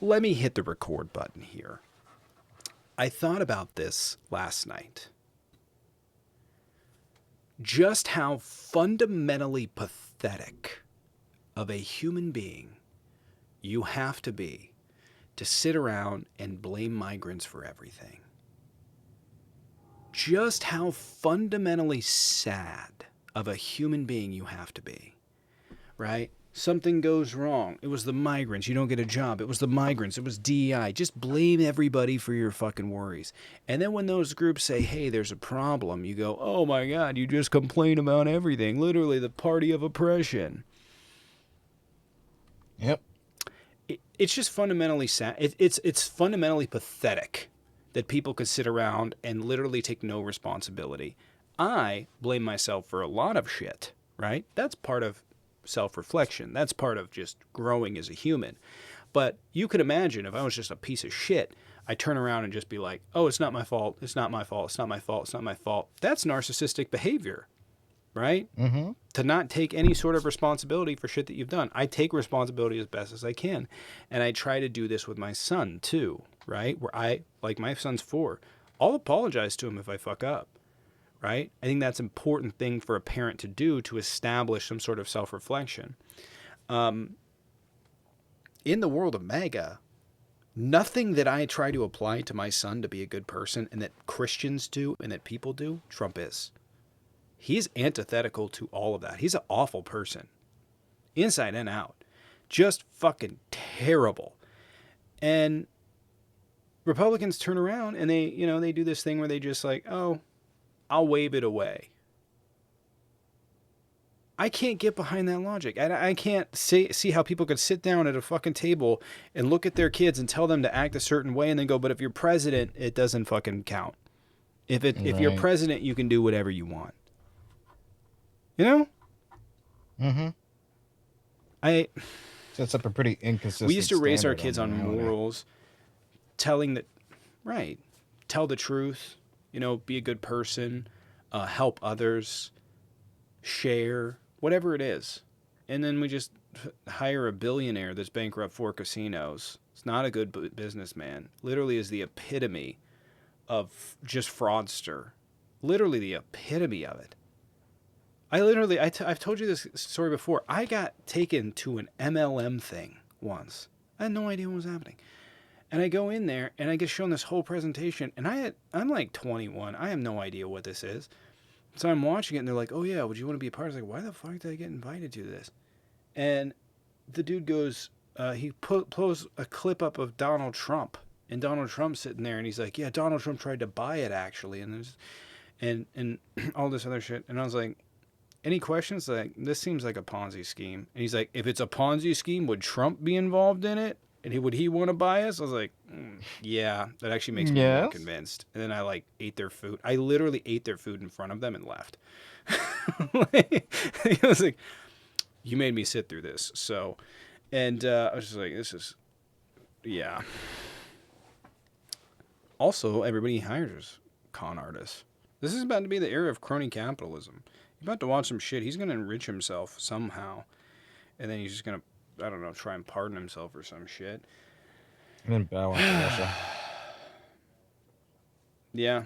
let me hit the record button here. I thought about this last night. Just how fundamentally pathetic of a human being you have to be to sit around and blame migrants for everything. Just how fundamentally sad of a human being you have to be, right? Something goes wrong. It was the migrants. You don't get a job. It was the migrants. It was DEI. Just blame everybody for your fucking worries. And then when those groups say, hey, there's a problem, you go, oh my God, you just complain about everything. Literally the party of oppression. Yep. It's just fundamentally sad. It's fundamentally pathetic that people could sit around and literally take no responsibility. I blame myself for a lot of shit, right? That's part of self-reflection. That's part of just growing as a human. But you could imagine if I was just a piece of shit, I turn around and just be like, oh, it's not my fault. It's not my fault. It's not my fault. It's not my fault. That's narcissistic behavior, right? Mm-hmm. To not take any sort of responsibility for shit that you've done. I take responsibility as best as I can. And I try to do this with my son too, right? Where like my son's 4. I'll apologize to him if I fuck up, right? I think that's an important thing for a parent to do to establish some sort of self-reflection. In the world of MAGA, nothing that I try to apply to my son to be a good person and that Christians do and that people do, Trump is. He's antithetical to all of that. He's an awful person. Inside and out. Just fucking terrible. And Republicans turn around and they do this thing where they just like, oh, I'll wave it away. I can't get behind that logic. I can't see how people could sit down at a fucking table and look at their kids and tell them to act a certain way and then go, but if you're president, it doesn't fucking count. If you're president, you can do whatever you want. You know? Mm-hmm. Sets up a pretty inconsistent. We used to raise our kids on morals, telling that, right, tell the truth, be a good person, help others, share, whatever it is. And then we just hire a billionaire that's bankrupt 4 casinos. It's not a good businessman. Literally is the epitome of just fraudster. Literally the epitome of it. I've told you this story before. I got taken to an MLM thing once. I had no idea what was happening. And I go in there and I get shown this whole presentation. And I'm like 21. I have no idea what this is. So I'm watching it and they're like, oh yeah, would you want to be a part? I was like, why the fuck did I get invited to this? And the dude goes, he pulls a clip up of Donald Trump. And Donald Trump's sitting there and he's like, yeah, Donald Trump tried to buy it actually. And all this other shit. And I was like, any questions? Like, this seems like a Ponzi scheme. And he's like, if it's a Ponzi scheme, would Trump be involved in it? And would he want to buy us? I was like, yeah, that actually makes me more convinced. And then I ate their food. I literally ate their food in front of them and left. He was like, you made me sit through this. So, and I was just like, this is, yeah. Also, everybody hires con artists. This is about to be the era of crony capitalism. You're about to watch some shit. He's going to enrich himself somehow. And then he's just going to, I don't know, try and pardon himself or some shit. And then bow out to Russia. Yeah.